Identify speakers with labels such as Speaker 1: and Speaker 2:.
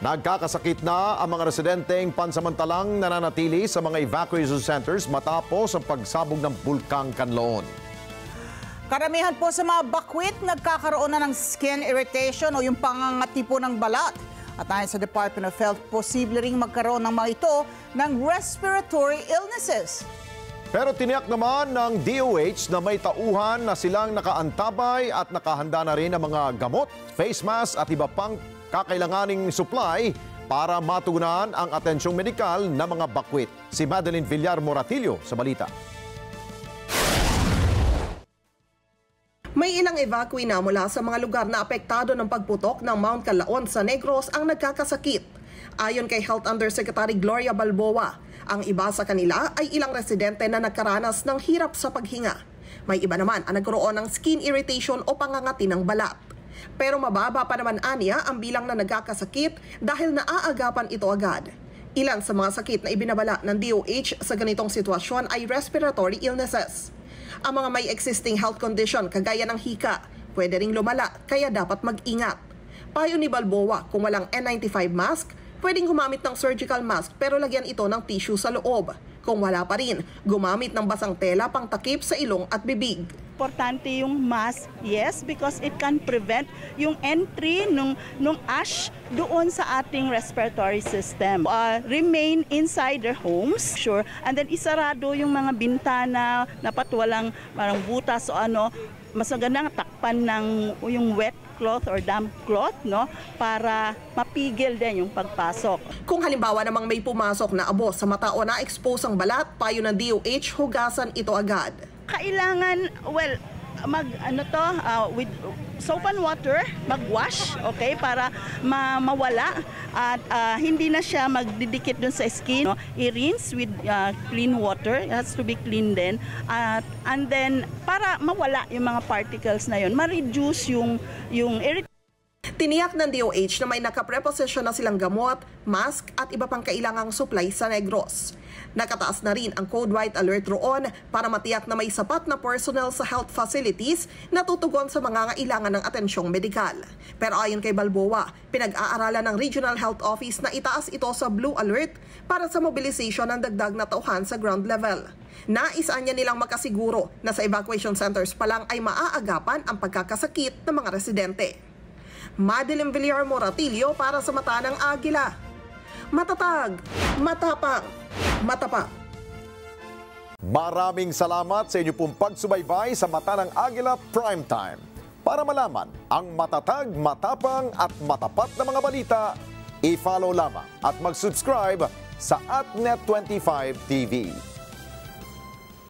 Speaker 1: Nagkakasakit na ang mga residenteng pansamantalang nananatili sa mga evacuation centers matapos ang pagsabog ng Bulkang Kanloon.
Speaker 2: Karamihan po sa mga bakwit nagkakaroon na ng skin irritation o yung pangangatipo ng balat. At ayon sa Department of Health, posible ring magkaroon ng mga ito ng respiratory illnesses.
Speaker 1: Pero tiniyak naman ng DOH na may tauhan na silang nakaantabay at nakahanda na rin ang mga gamot, face mask at iba pang kakailanganing supply para matugunan ang atensyong medikal ng mga bakwit. Si Madeline Villar Moratillo sa balita.
Speaker 3: May ilang evacuee na mula sa mga lugar na apektado ng pagputok ng Mount Calaon sa Negros ang nagkakasakit. Ayon kay Health Undersecretary Gloria Balboa, ang iba sa kanila ay ilang residente na nagkaranas ng hirap sa paghinga. May iba naman ang nagkaroon ng skin irritation o pangangati ng balat. Pero mababa pa naman aniya ang bilang na nagkakasakit dahil naaagapan ito agad. Ilan sa mga sakit na ibinabala ng DOH sa ganitong sitwasyon ay respiratory illnesses. Ang mga may existing health condition kagaya ng hika, pwede ring lumala kaya dapat mag-ingat. Payo ni Balboa, kung walang N95 mask, pwedeng gumamit ng surgical mask pero lagyan ito ng tissue sa loob. Kung wala pa rin, gumamit ng basang tela pang takip sa ilong at bibig.
Speaker 4: Importante yung mask, yes, because it can prevent yung entry nung ash doon sa ating respiratory system. Remain inside their homes, sure, and then isarado yung mga bintana, dapat walang parang butas o ano, mas magandang takpan ng yung wet cloth or damp cloth, no, para mapigil din yung pagpasok.
Speaker 3: Kung halimbawa namang may pumasok na abo sa mata o na-expose ang balat, payo ng DOH, hugasan ito agad.
Speaker 4: Kailangan, well, with soap and water, mag-wash, okay, para mawala at hindi na siya magdidikit dun sa skin. No? I-rinse with clean water, it has to be clean din. And then, para mawala yung mga particles na yun, ma-reduce yung irritation.
Speaker 3: Tiniyak ng DOH na may nakapreposisyon na silang gamot, mask at iba pang kailangang supply sa Negros. Nakataas na rin ang Code White Alert roon para matiyak na may sapat na personnel sa health facilities na tutugon sa mga kailangan ng atensyong medikal. Pero ayon kay Balboa, pinag-aaralan ng Regional Health Office na itaas ito sa Blue Alert para sa mobilization ng dagdag na tauhan sa ground level. Naisaan niya nilang makasiguro na sa evacuation centers pa lang ay maaagapan ang pagkakasakit ng mga residente. Madeline Villar Moratillo para sa Mata ng Agila. Matatag, matapang, matapat.
Speaker 1: Maraming salamat sa inyo pong pagsubaybay sa Mata ng Agila Primetime. Para malaman ang matatag, matapang at matapat na mga balita, i-follow lamang at mag-subscribe sa @Net25 TV.